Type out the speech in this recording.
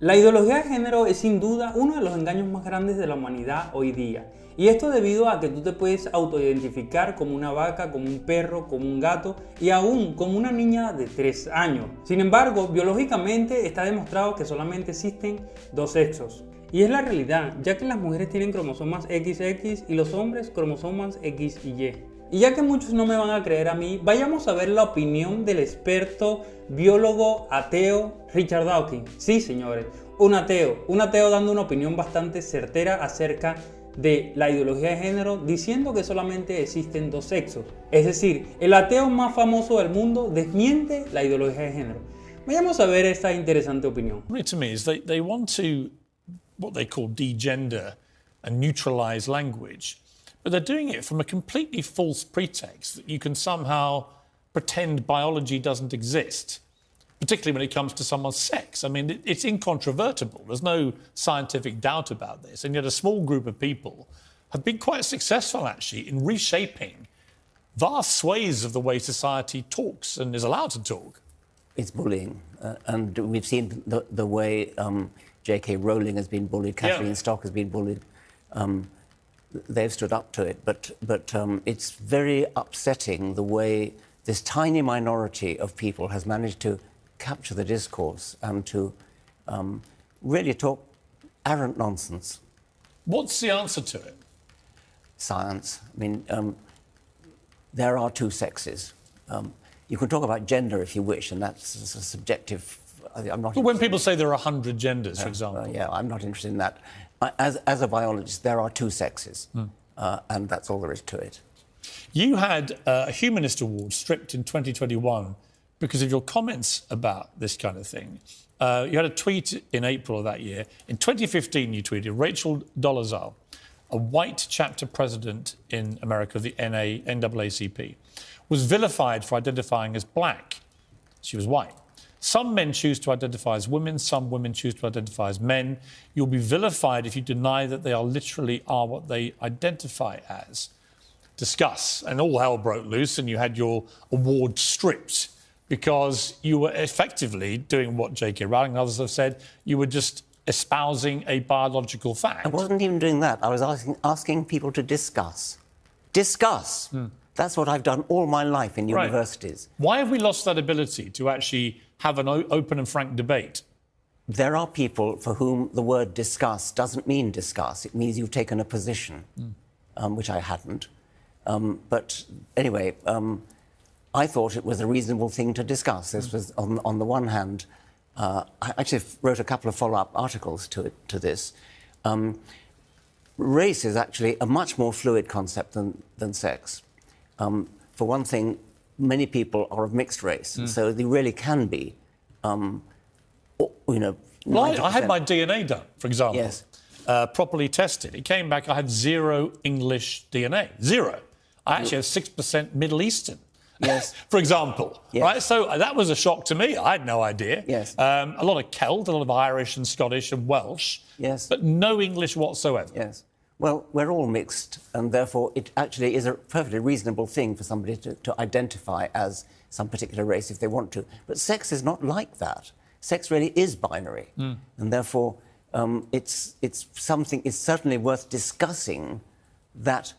La ideología de género es sin duda uno de los engaños más grandes de la humanidad hoy día. Y esto debido a que tú te puedes autoidentificar como una vaca, como un perro, como un gato y aún como una niña de 3 años. Sin embargo, biológicamente está demostrado que solamente existen dos sexos. Y es la realidad, ya que las mujeres tienen cromosomas XX y los hombres cromosomas X y Y. Y ya que muchos no me van a creer a mí, vayamos a ver la opinión del experto biólogo ateo Richard Dawkins. Sí, señores, un ateo dando una opinión bastante certera acerca de la ideología de género, diciendo que solamente existen dos sexos. Es decir, el ateo más famoso del mundo desmiente la ideología de género. Vayamos a ver esta interesante opinión. To me is they want to what they call degender and neutralize language. But they're doing it from a completely false pretext that you can somehow pretend biology doesn't exist, particularly when it comes to someone's sex. I mean, it's incontrovertible. There's no scientific doubt about this. And yet a small group of people have been quite successful, actually, in reshaping vast swathes of the way society talks and is allowed to talk. It's bullying. And we've seen the way J.K. Rowling has been bullied, Kathleen Stock has been bullied. They've stood up to it, but it's very upsetting the way this tiny minority of people has managed to capture the discourse and to really talk arrant nonsense. What's the answer to it? Science. I mean, there are two sexes. You can talk about gender if you wish, and that's a subjective. I'm not. But when people say there are 100 genders, for example. Yeah, I'm not interested in that. As a biologist, there are two sexes, and that's all there is to it. You had a Humanist Award stripped in 2021 because of your comments about this kind of thing. You had a tweet in April of that year. In 2015, you tweeted, Rachel Dolezal, a white chapter president in America of the NAACP, was vilified for identifying as black. She was white. Some men choose to identify as women, some women choose to identify as men. You'll be vilified if you deny that they literally are what they identify as. Discuss. And all hell broke loose and you had your award stripped because you were effectively doing what J.K. Rowling and others have said. You were just espousing a biological fact. I wasn't even doing that. I was asking people to discuss. Discuss. That's what I've done all my life in universities. Right. Why have we lost that ability to actually have an open and frank debate? There are people for whom the word discuss doesn't mean discuss. It means you've taken a position, which I hadn't. But anyway, I thought it was a reasonable thing to discuss. This was, on the one hand, I actually wrote a couple of follow-up articles to this. Race is actually a much more fluid concept than sex. For one thing, many people are of mixed race, so they really can be, you know... Well, I had my DNA done, for example. Yes. Properly tested. It came back, I had 0 English DNA. 0. I actually have 6% Middle Eastern. Yes. For example. Yes. Right? So that was a shock to me. I had no idea. Yes. A lot of Celt, a lot of Irish and Scottish and Welsh. Yes. But no English whatsoever. Yes. Well, we're all mixed, and therefore it actually is a perfectly reasonable thing for somebody to identify as some particular race if they want to. But sex is not like that. Sex really is binary, and therefore it's something. It's certainly worth discussing that